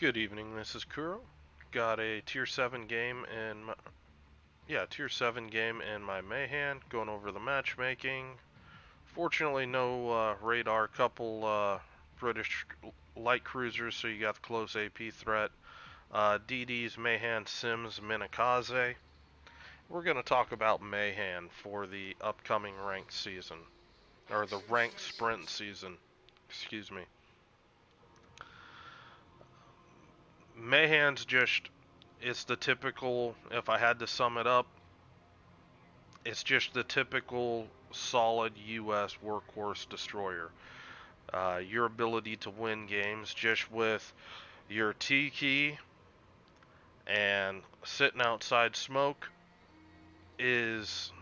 Good evening, this is Kuro. Got a tier 7 game in my, tier 7 game in my Mahan, going over the matchmaking. Fortunately no radar, couple British light cruisers, so you got the close AP threat. DD's Mahan Sims Minakaze. We're going to talk about Mahan for the upcoming ranked season, or the ranked sprint season, excuse me. Mahan's just, it's the typical, if I had to sum it up, it's just the typical solid US workhorse destroyer. Your ability to win games just with your T key and sitting outside smoke is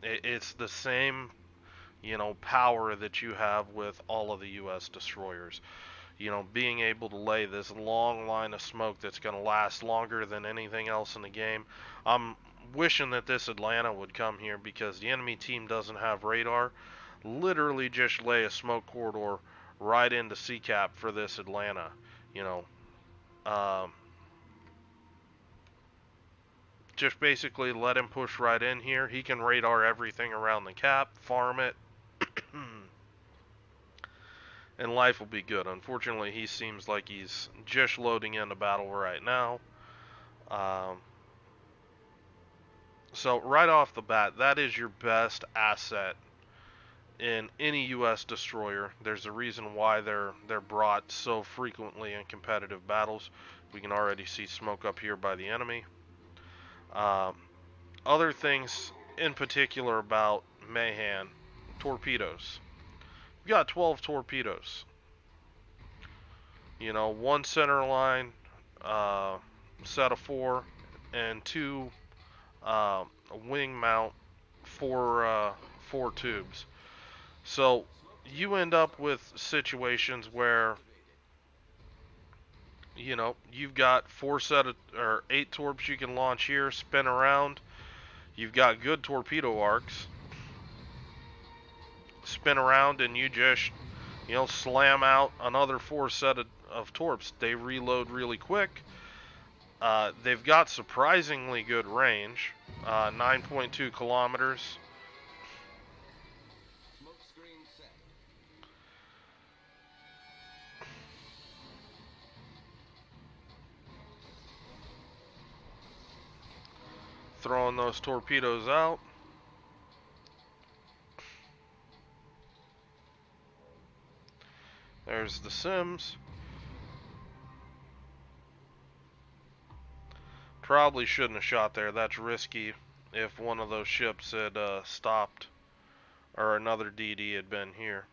it's the same, power that you have with all of the US destroyers. Being able to lay this long line of smoke that's going to last longer than anything else in the game. I'm wishing that this Atlanta would come here because the enemy team doesn't have radar. Literally just lay a smoke corridor right into CCAP for this Atlanta. You know, um, just basically let him push right in here. He can radar everything around the cap, farm it, and life will be good. Unfortunately, he seems like he's just loading into battle right now. Um, so right off the bat, that is your best asset in any U.S. destroyer. There's a reason why they're brought so frequently in competitive battles. We can already see smoke up here by the enemy. Um, Other things in particular about Mahan, torpedoes. You got 12 torpedoes. One center line, uh, set of 4, and 2 wing mount, 4 tubes. So you end up with situations where you've got 8 torps you can launch here, spin around. You've got good torpedo arcs, spin around, and you just slam out another 4 set of torps. They reload really quick. They've got surprisingly good range, 9.2 kilometers. Throwing those torpedoes out. There's the Sims. Probably shouldn't have shot there. That's risky if one of those ships had stopped or another DD had been here.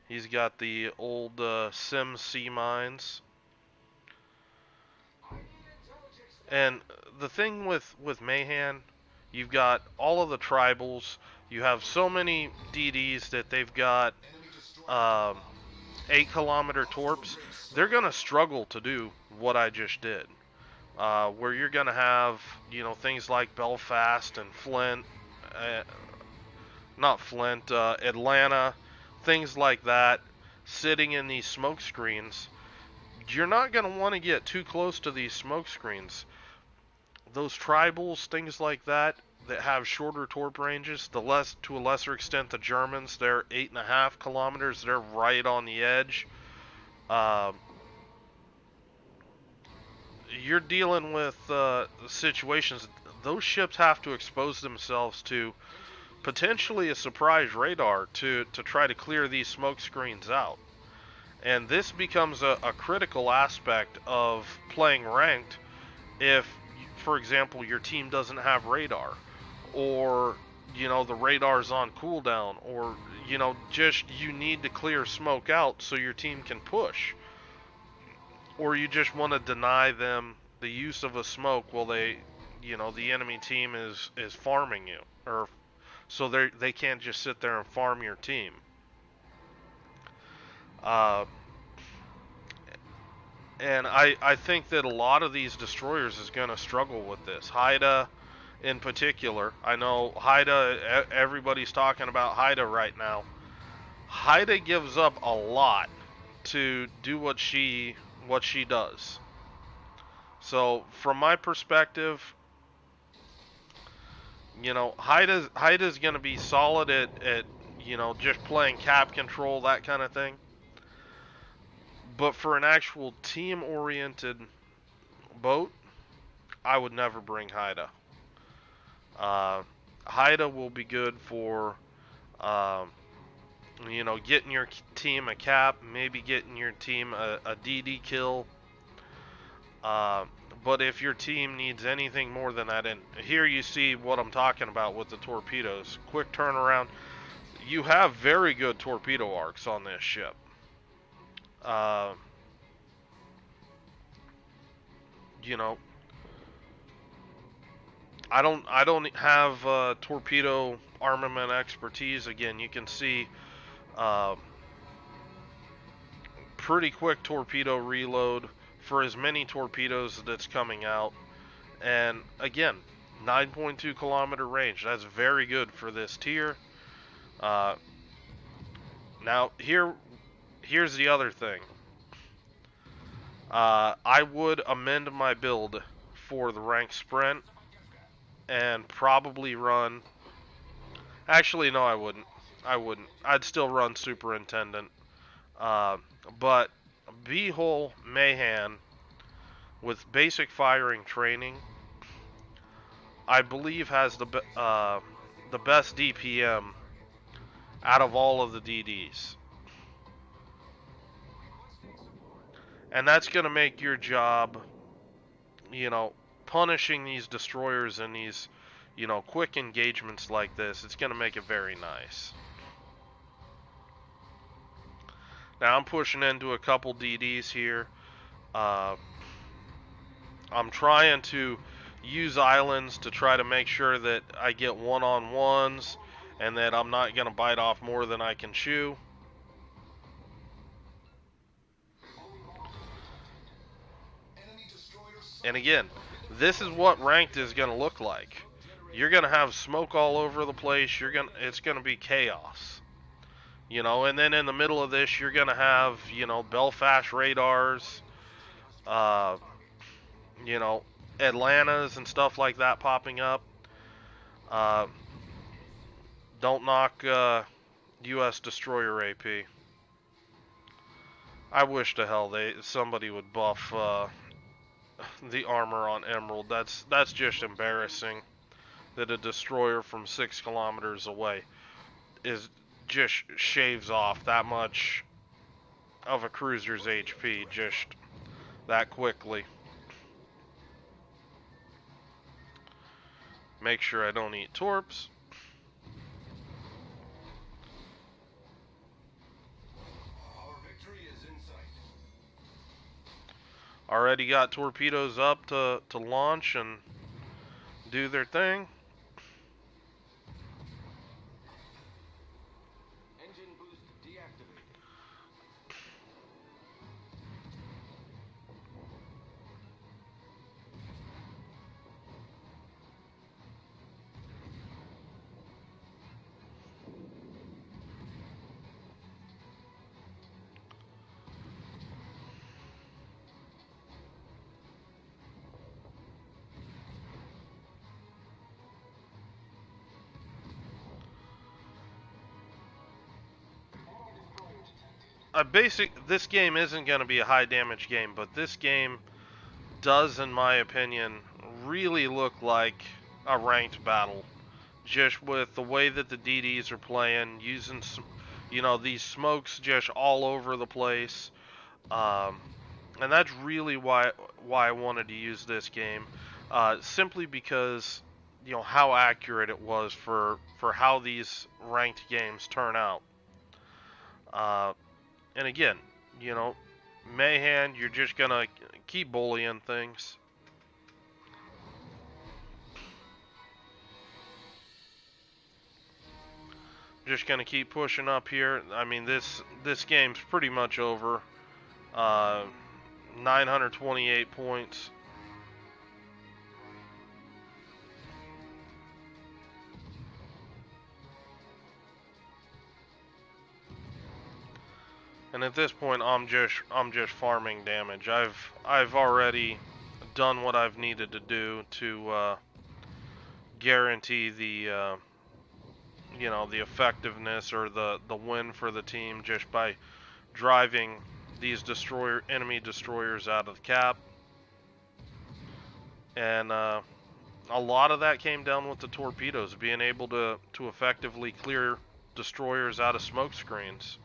He's got the old Sim C mines. And the thing with Mahan, you've got all of the tribals. You have so many DDs that they've got 8-kilometer torps. They're going to struggle to do what I just did. Where you're going to have, things like Belfast and Flint, not Flint, Atlanta, things like that, sitting in these smoke screens. You're not going to want to get too close to these smoke screens. Those tribals, things like that have shorter torp ranges. To a lesser extent, the Germans, they're 8.5 kilometers. They're right on the edge. You're dealing with situations. Those ships have to expose themselves to potentially a surprise radar to try to clear these smoke screens out. And this becomes a critical aspect of playing ranked if, for example, your team doesn't have radar, or the radar's on cooldown, or just you need to clear smoke out so your team can push, or you just want to deny them the use of a smoke while the enemy team is farming you, or so they can't just sit there and farm your team. Uh, and I think that a lot of these destroyers is going to struggle with this. Haida, in particular, I know Haida. Everybody's talking about Haida right now. Haida gives up a lot to do what she does. So from my perspective, Haida's going to be solid at just playing cap control, that kind of thing. But for an actual team oriented boat, I would never bring Haida. Uh, Haida will be good for um, getting your team a cap, maybe getting your team a DD kill. Uh, but if your team needs anything more than that, and here you see what I'm talking about with the torpedoes, quick turnaround. You have very good torpedo arcs on this ship. Uh, you know, I don't have torpedo armament expertise. Again, you can see uh, pretty quick torpedo reload for as many torpedoes that's coming out. And again, 9.2 kilometer range. That's very good for this tier. Uh, now here's the other thing. I would amend my build for the rank sprint and probably run. Actually, no, I wouldn't. I wouldn't. I'd still run superintendent. Uh, but B-hole Mahan with basic firing training, I believe has the best DPM out of all of the DDs, and that's going to make your job, you know, punishing these destroyers and these, quick engagements like this. It's going to make it very nice. Now I'm pushing into a couple DDs here. Uh, I'm trying to use islands to try to make sure that I get one-on-ones and that I'm not going to bite off more than I can chew. And again, this is what ranked is going to look like. You're going to have smoke all over the place. It's going to be chaos. And then in the middle of this, you're going to have, Belfast radars, uh, you know, Atlantas and stuff like that popping up. Uh, don't knock U.S. destroyer AP. I wish to hell somebody would buff the armor on Emerald. That's just embarrassing that a destroyer from 6 kilometers away is just shaves off that much of a cruiser's HP just that quickly. Make sure I don't eat torps. Already got torpedoes up to launch and do their thing. Engine boost deactivated. This game isn't going to be a high damage game, but this game does, in my opinion, really look like a ranked battle. Just with the way that the DDs are playing, using these smokes just all over the place, and that's really why I wanted to use this game, simply because how accurate it was for how these ranked games turn out. Uh, and again, you know, Mahan, you're just gonna keep bullying things. Just gonna keep pushing up here. I mean, this game's pretty much over. 928 points. And at this point, I'm just farming damage. I've already done what I've needed to do to guarantee the effectiveness or the win for the team just by driving these enemy destroyers out of the cap. And a lot of that came down with the torpedoes being able to effectively clear destroyers out of smoke screens.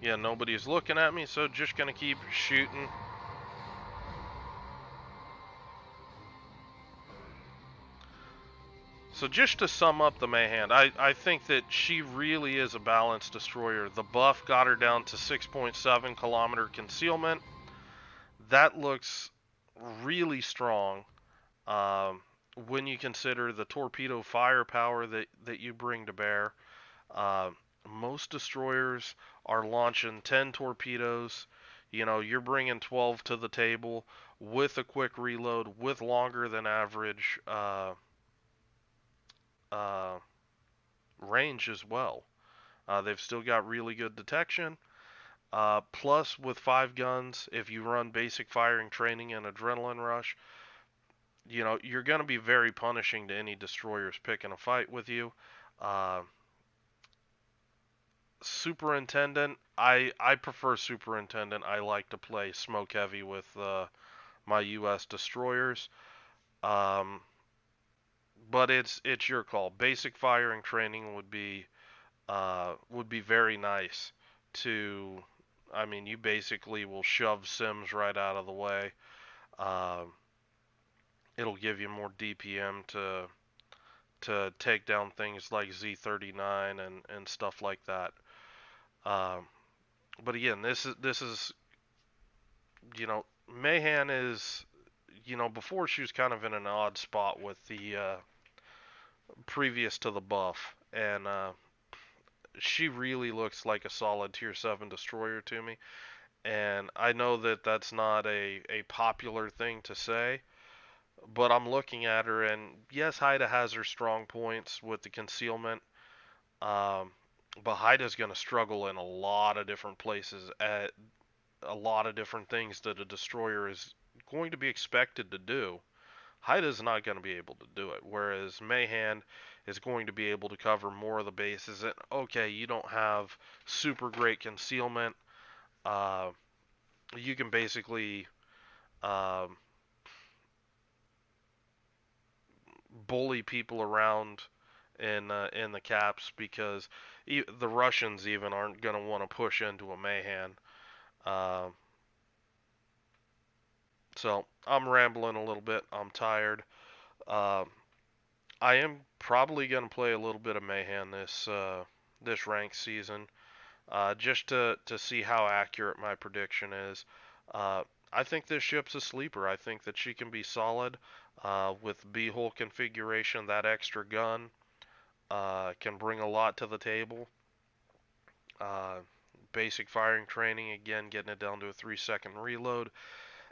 Yeah, nobody's looking at me, so just gonna keep shooting. So just to sum up the Mahan, I think that she really is a balanced destroyer. The buff got her down to 6.7 kilometer concealment. That looks really strong when you consider the torpedo firepower that you bring to bear. Uh, Most destroyers are launching 10 torpedoes. You're bringing 12 to the table with a quick reload, with longer than average uh, range as well. They've still got really good detection. Plus, with 5 guns, if you run basic firing training and adrenaline rush, you're going to be very punishing to any destroyers picking a fight with you. Uh, Superintendent, I prefer Superintendent. I like to play smoke heavy with my U.S. destroyers. Um, but it's your call. Basic firing training would be very nice to. I mean, you basically will shove Sims right out of the way. Um, it'll give you more DPM to take down things like Z39 and stuff like that. Um, but again, this is Mahan is before she was kind of in an odd spot with the previous to the buff, and she really looks like a solid tier 7 destroyer to me. And I know that that's not a popular thing to say, but I'm looking at her, and yes, Haida has her strong points with the concealment. Um, but Haida's going to struggle in a lot of different places at a lot of different things that a destroyer is going to be expected to do. Haida's not going to be able to do it, whereas Mahan is going to be able to cover more of the bases. And okay, you don't have super great concealment. Uh, you can basically um, bully people around in the caps because the Russians even aren't going to want to push into a Mahan. Uh, so I'm rambling a little bit. I'm tired. Uh, I am probably going to play a little bit of Mahan this ranked season, just to see how accurate my prediction is. Uh, I think this ship's a sleeper. I think that she can be solid with B-hole configuration. That extra gun can bring a lot to the table. Uh, Basic firing training, again, getting it down to a 3-second reload.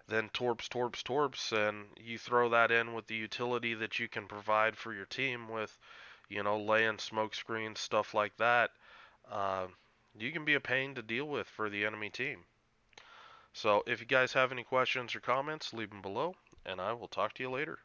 Then torps, torps, torps, and you throw that in with the utility that you can provide for your team with, laying smoke screens, stuff like that. Uh, you can be a pain to deal with for the enemy team. So if you guys have any questions or comments, leave them below, and I will talk to you later.